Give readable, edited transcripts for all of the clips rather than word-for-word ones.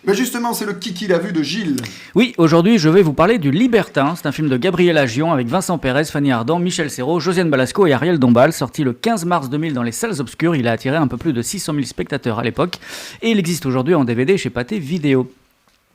Mais justement, c'est le Kiki l'a vu de Gilles. Oui, aujourd'hui je vais vous parler du Libertin. C'est un film de Gabriel Agion avec Vincent Pérez, Fanny Ardant, Michel Serrault, Josiane Balasco et Ariel Dombal. Sorti le 15 mars 2000 dans les salles obscures, il a attiré un peu plus de 600 000 spectateurs à l'époque et il existe aujourd'hui en DVD chez Pathé Vidéo.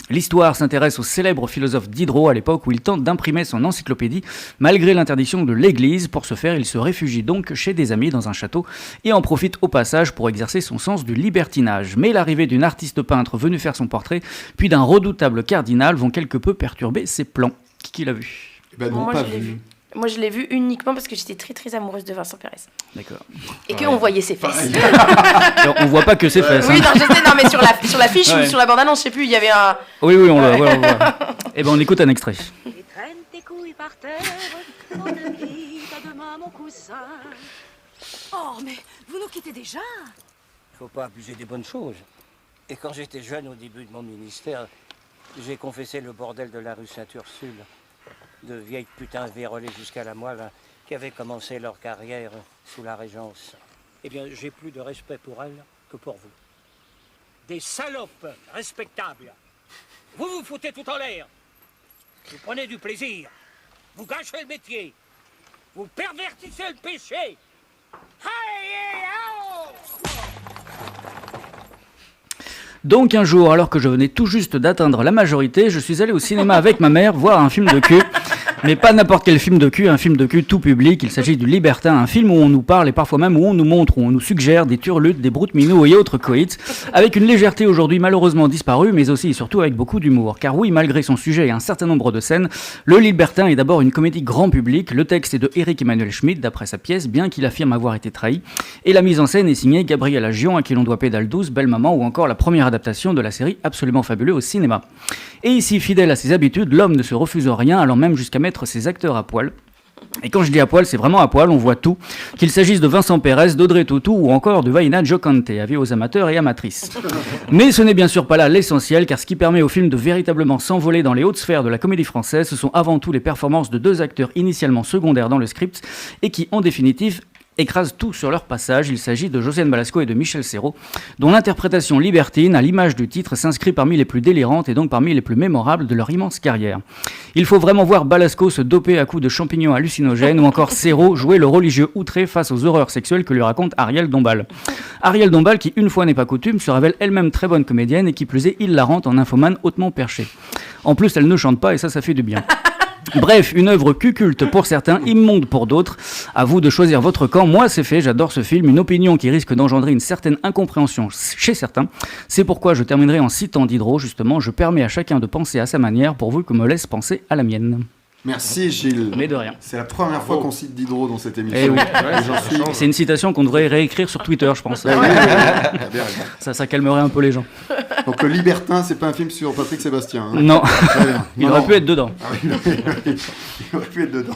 L'histoire s'intéresse au célèbre philosophe Diderot à l'époque où il tente d'imprimer son encyclopédie malgré l'interdiction de l'Église. Pour ce faire, il se réfugie donc chez des amis dans un château et en profite au passage pour exercer son sens du libertinage. Mais l'arrivée d'une artiste peintre venue faire son portrait, puis d'un redoutable cardinal vont quelque peu perturber ses plans. Qui l'a vu ? Ben non, Moi, pas je l'ai vu. vu. Moi, je l'ai vu uniquement parce que j'étais très très amoureuse de Vincent Pérez. D'accord. Et qu'on voyait ses fesses. Alors, on voit pas que ses fesses. Oui, non, je sais, non, mais sur l'affiche Ouais. ou sur la bande-annonce, je sais plus, il y avait un... Oui, on le voit. Eh ben, on écoute un extrait. Et traîne tes couilles par terre, on te quitte à demain mon coussin. Oh, mais vous nous quittez déjà? Faut pas abuser des bonnes choses. Et quand j'étais jeune, au début de mon ministère, j'ai confessé le bordel de la rue Sainte-Ursule. De vieilles putains vérolées jusqu'à la moelle hein, qui avaient commencé leur carrière sous la Régence. Eh bien, j'ai plus de respect pour elles que pour vous. Des salopes respectables. Vous vous foutez tout en l'air. Vous prenez du plaisir. Vous gâchez le métier. Vous pervertissez le péché. Aïe, aïe, Donc un jour, alors que je venais tout juste d'atteindre la majorité, je suis allé au cinéma avec ma mère voir un film de cul. Mais pas n'importe quel film de cul, un film de cul tout public. Il s'agit du Libertin, un film où on nous parle et parfois même où on nous montre, où on nous suggère des turlutes, des broutes minous et autres coïts, avec une légèreté aujourd'hui malheureusement disparue, mais aussi et surtout avec beaucoup d'humour. Car oui, malgré son sujet et un certain nombre de scènes, le Libertin est d'abord une comédie grand public. Le texte est de Éric Emmanuel Schmitt, d'après sa pièce, bien qu'il affirme avoir été trahi. Et la mise en scène est signée Gabriel Agion, à qui l'on doit Pédale 12, Belle Maman ou encore la première adaptation de la série Absolument Fabuleux au cinéma. Et ici, fidèle à ses habitudes, l'homme ne se refuse rien, allant même jusqu'à mettre ses acteurs à poil. Et quand je dis à poil, c'est vraiment à poil, on voit tout. Qu'il s'agisse de Vincent Pérez, d'Audrey Tautou ou encore de Vaina Jocante, avis aux amateurs et amatrices. Mais ce n'est bien sûr pas là l'essentiel, car ce qui permet au film de véritablement s'envoler dans les hautes sphères de la comédie française, ce sont avant tout les performances de deux acteurs initialement secondaires dans le script et qui, en définitive, écrasent tout sur leur passage. Il s'agit de Josiane Balasco et de Michel Serrault, dont l'interprétation libertine, à l'image du titre, s'inscrit parmi les plus délirantes et donc parmi les plus mémorables de leur immense carrière. Il faut vraiment voir Balasco se doper à coups de champignons hallucinogènes ou encore Serrault jouer le religieux outré face aux horreurs sexuelles que lui raconte Ariel Dombal. Ariel Dombal qui, une fois n'est pas coutume, se révèle elle-même très bonne comédienne et qui plus est hilarante en infomane hautement perché. En plus, elle ne chante pas et ça fait du bien. Bref, une œuvre culte pour certains, immonde pour d'autres. À vous de choisir votre camp. Moi, c'est fait, j'adore ce film. Une opinion qui risque d'engendrer une certaine incompréhension chez certains. C'est pourquoi je terminerai en citant Diderot, justement. Je permets à chacun de penser à sa manière, pourvu que me laisse penser à la mienne. Merci Gilles. Mais de rien. C'est la première fois qu'on cite Diderot dans cette émission. Eh oui. Et j'en suis... C'est une citation qu'on devrait réécrire sur Twitter, je pense. Bah oui, t'as bien raison. Ça calmerait un peu les gens. Donc le Libertin, c'est pas un film sur Patrick Sébastien. Hein. Non, Très bien. il Non, aurait non. pu être dedans. Ah oui, il aurait pu être dedans.